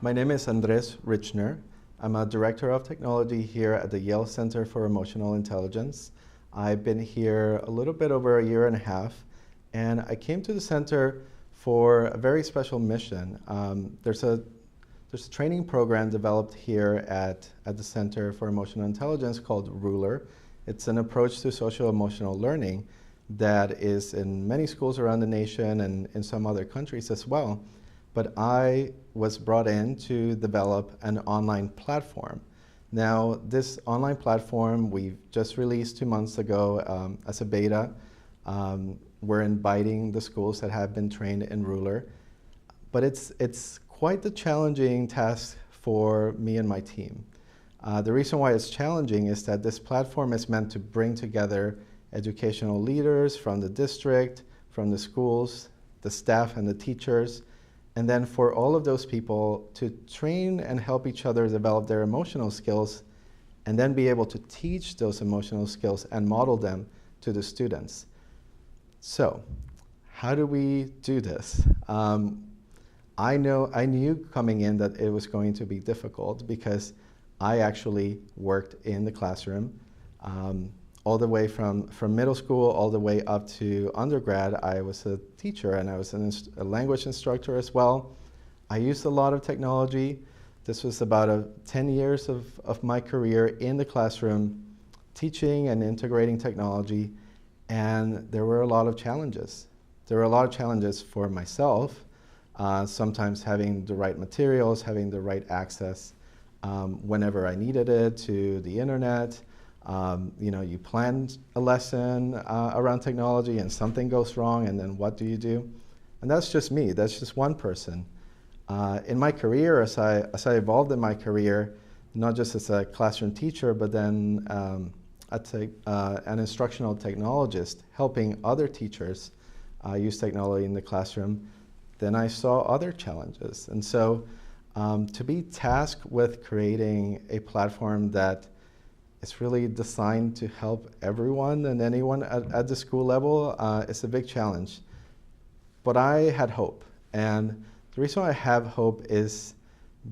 My name is Andrés Richner. I'm a director of technology here at the Yale Center for Emotional Intelligence. I've been here a little bit over a year and a half, and I came to the center for a very special mission. There's a training program developed here at the Center for Emotional Intelligence called Ruler. It's an approach to social-emotional learning that is in many schools around the nation and in some other countries as well. But I was brought in to develop an online platform. Now, this online platform we've just released 2 months ago as a beta. We're inviting the schools that have been trained in Ruler. But it's quite the challenging task for me and my team. The reason why it's challenging is that this platform is meant to bring together educational leaders from the district, from the schools, the staff and the teachers, and then for all of those people to train and help each other develop their emotional skills, and then be able to teach those emotional skills and model them to the students. So, how do we do this? I knew coming in that it was going to be difficult because I actually worked in the classroom all the way from middle school all the way up to undergrad. I was a teacher and I was a language instructor as well. I used a lot of technology. This was about 10 years of my career in the classroom, teaching and integrating technology, and there were a lot of challenges. There were a lot of challenges for myself, sometimes having the right materials, having the right access whenever I needed it to the internet. You planned a lesson around technology and something goes wrong, and then what do you do? And that's just me, that's just one person. In my career, as I evolved in my career, not just as a classroom teacher, but then an instructional technologist helping other teachers use technology in the classroom, then I saw other challenges. And so to be tasked with creating a platform that it's really designed to help everyone and anyone at the school level. It's a big challenge. But I had hope. And the reason I have hope is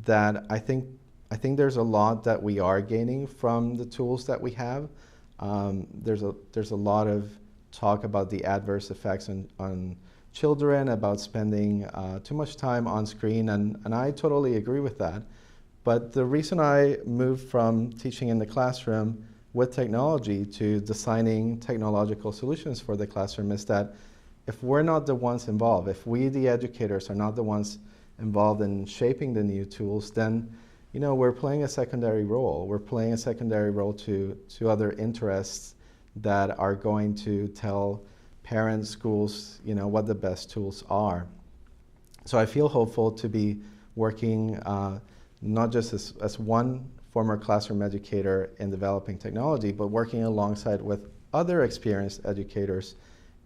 that I think there's a lot that we are gaining from the tools that we have. There's a lot of talk about the adverse effects on children, about spending too much time on screen, and I totally agree with that. But the reason I moved from teaching in the classroom with technology to designing technological solutions for the classroom is that if we're not the ones involved, if we, the educators, are not the ones involved in shaping the new tools, then we're playing a secondary role. We're playing a secondary role to other interests that are going to tell parents, schools, what the best tools are. So I feel hopeful to be working not just as one former classroom educator in developing technology, but working alongside with other experienced educators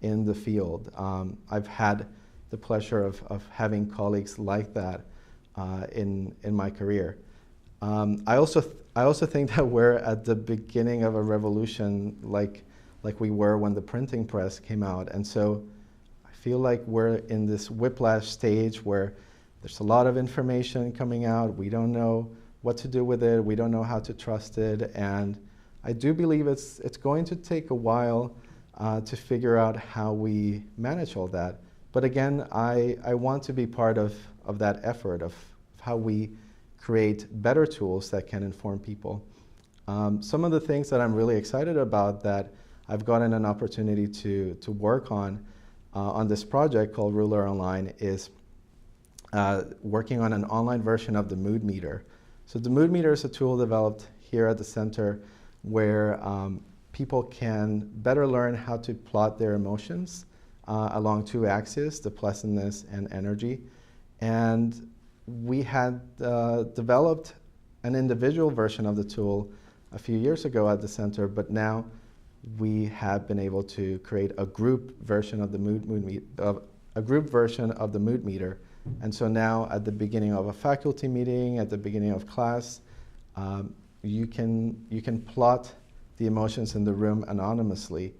in the field. I've had the pleasure of having colleagues like that in my career. I also think that we're at the beginning of a revolution like we were when the printing press came out. And so I feel like we're in this whiplash stage where there's a lot of information coming out. We don't know what to do with it. We don't know how to trust it. And I do believe it's going to take a while to figure out how we manage all that. But again, I want to be part of that effort of how we create better tools that can inform people. Some of the things that I'm really excited about that I've gotten an opportunity to work on this project called Ruler Online is working on an online version of the mood meter. So the mood meter is a tool developed here at the center where people can better learn how to plot their emotions along two axes, the pleasantness and energy. And we had developed an individual version of the tool a few years ago at the center, but now we have been able to create a group version of the mood meter. And so now at the beginning of a faculty meeting, at the beginning of class, you can plot the emotions in the room anonymously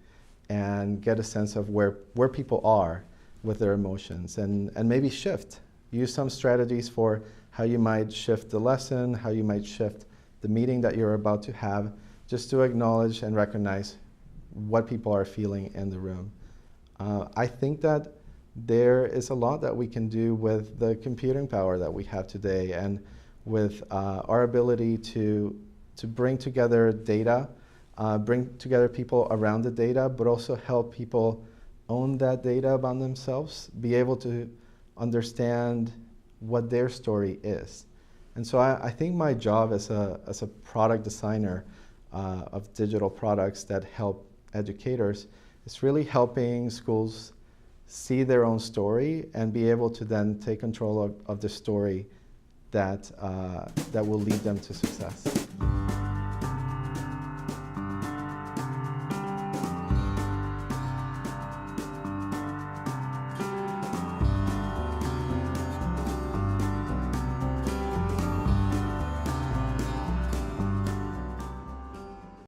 and get a sense of where people are with their emotions and maybe shift use some strategies for how you might shift the lesson, how you might shift the meeting that you're about to have, just to acknowledge and recognize what people are feeling in the room. I think that there is a lot that we can do with the computing power that we have today, and with our ability to bring together data, bring together people around the data, but also help people own that data about themselves, be able to understand what their story is. And so I think my job as a product designer of digital products that help educators is really helping schools see their own story and be able to then take control of the story that will lead them to success.